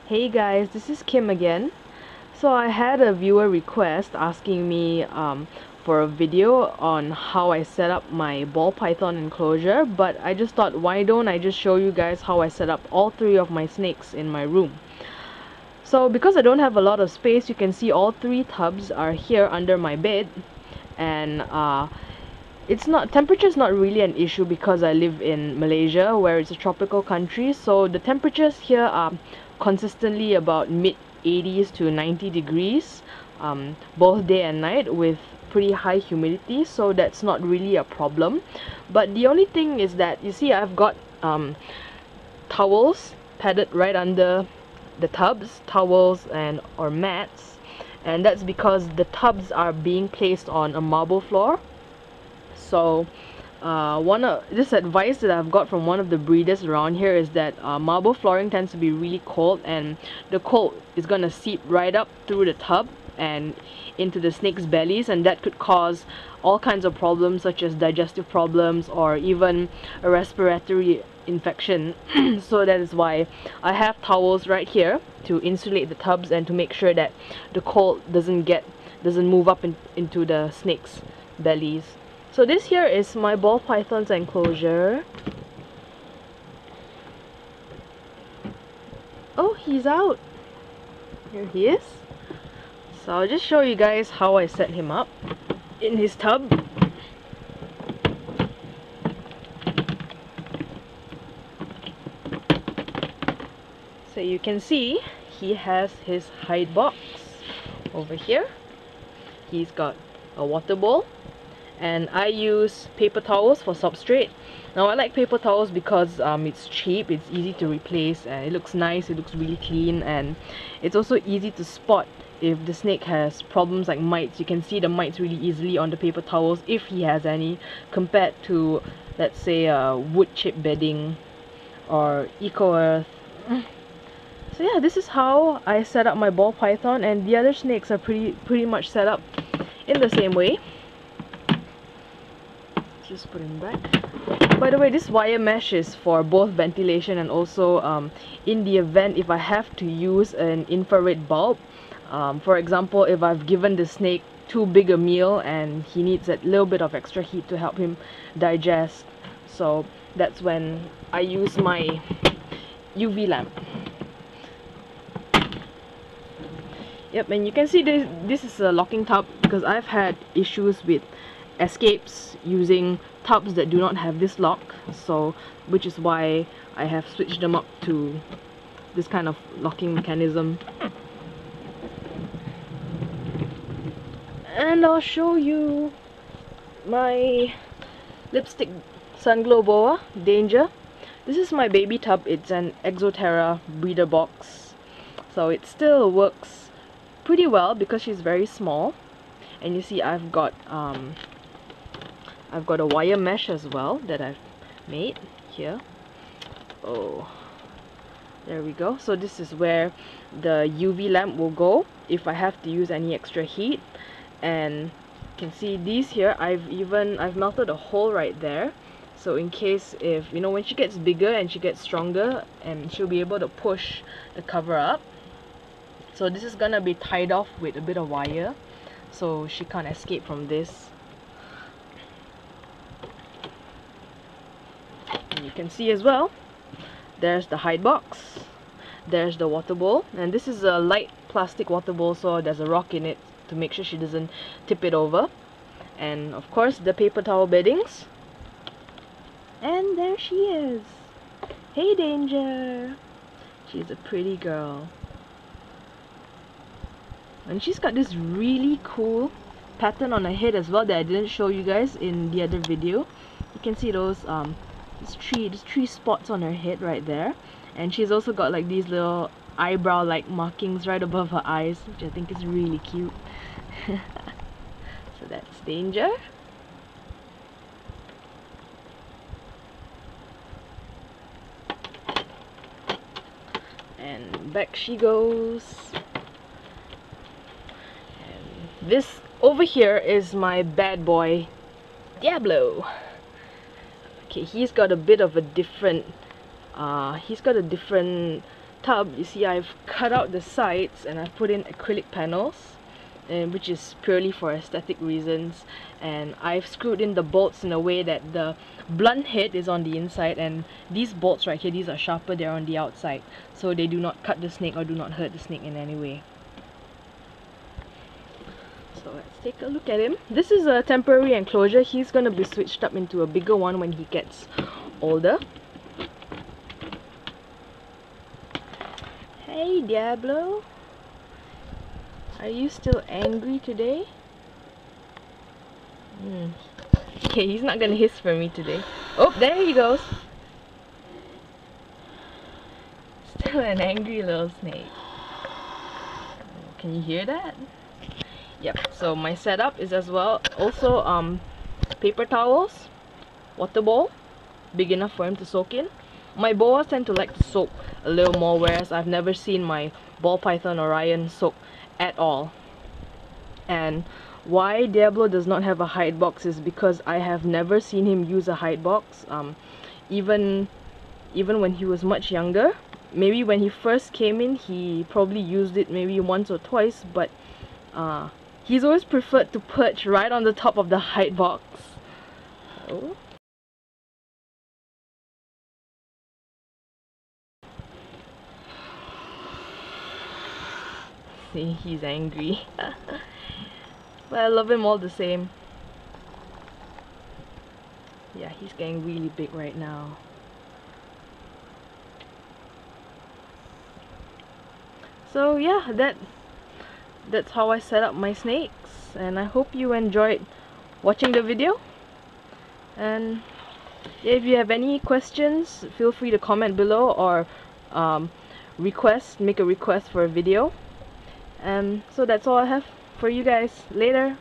Hey guys, this is Kim again. So I had a viewer request asking me for a video on how I set up my ball python enclosure, but I just thought, why don't I just show you guys how I set up all three of my snakes in my room. So because I don't have a lot of space, you can see all three tubs are here under my bed, and temperature's not really an issue because I live in Malaysia, where it's a tropical country, so the temperatures here are consistently about mid 80s to 90 degrees, both day and night, with pretty high humidity, so that's not really a problem. But the only thing is that, you see, I've got towels padded right under the tubs, towels and or mats, and that's because the tubs are being placed on a marble floor. So this advice that I've got from one of the breeders around here is that marble flooring tends to be really cold, and the cold is gonna seep right up through the tub and into the snake's bellies, and that could cause all kinds of problems such as digestive problems or even a respiratory infection. So that is why I have towels right here to insulate the tubs and to make sure that the cold doesn't move up into the snake's bellies. So this here is my ball python's enclosure. Oh, he's out. Here he is. So I'll just show you guys how I set him up in his tub. So you can see he has his hide box over here. He's got a water bowl, and I use paper towels for substrate. Now I like paper towels because it's cheap, it's easy to replace, and it looks nice, it looks really clean, and it's also easy to spot if the snake has problems like mites. You can see the mites really easily on the paper towels if he has any, compared to, let's say, wood chip bedding or eco earth. So yeah, this is how I set up my ball python, and the other snakes are pretty much set up in the same way. Just put him back. By the way, this wire mesh is for both ventilation and also in the event if I have to use an infrared bulb. For example, if I've given the snake too big a meal and he needs a little bit of extra heat to help him digest, so that's when I use my UV lamp. Yep, and you can see this is a locking tub because I've had issues with escapes using tubs that do not have this lock, so which is why I have switched them up to this kind of locking mechanism. And I'll show you my lipstick sunglow boa, Danger. This is my baby tub. It's an Exoterra breeder box, so it still works pretty well because she's very small. And you see I've got a wire mesh as well that I've made here. Oh, there we go. So this is where the UV lamp will go if I have to use any extra heat. And you can see these here, I've melted a hole right there, so in case, if you know, when she gets bigger and she gets stronger, and she'll be able to push the cover up. So this is gonna be tied off with a bit of wire, so she can't escape from this. And you can see as well, there's the hide box, there's the water bowl, and this is a light plastic water bowl, so there's a rock in it to make sure she doesn't tip it over. And of course the paper towel beddings. And there she is. Hey Danger! She's a pretty girl. And she's got this really cool pattern on her head as well that I didn't show you guys in the other video. You can see those these three spots on her head right there, and she's also got like these little eyebrow like markings right above her eyes, which I think is really cute. So that's Danger. And back she goes. This over here is my bad boy, Diablo. Okay, he's got a bit of a different tub, you see I've cut out the sides and I've put in acrylic panels, which is purely for aesthetic reasons, and I've screwed in the bolts in a way that the blunt head is on the inside and these bolts right here, these are sharper, they're on the outside, so they do not cut the snake or do not hurt the snake in any way. So let's take a look at him. This is a temporary enclosure. He's going to be switched up into a bigger one when he gets older. Hey Diablo, are you still angry today? Okay, he's not gonna hiss for me today. Oh, there he goes. Still an angry little snake. Can you hear that? Yep, so my setup is as well also paper towels, water bowl, big enough for him to soak in. My boas tend to like to soak a little more, whereas I've never seen my ball python Orion soak at all. And why Diablo does not have a hide box is because I have never seen him use a hide box. Even when he was much younger, maybe when he first came in, he probably used it maybe once or twice, but he's always preferred to perch right on the top of the hide box. Oh. See, he's angry. But I love him all the same. Yeah, he's getting really big right now. So yeah, that's how I set up my snakes, and I hope you enjoyed watching the video. And if you have any questions, feel free to comment below or make a request for a video. So that's all I have for you guys. Later.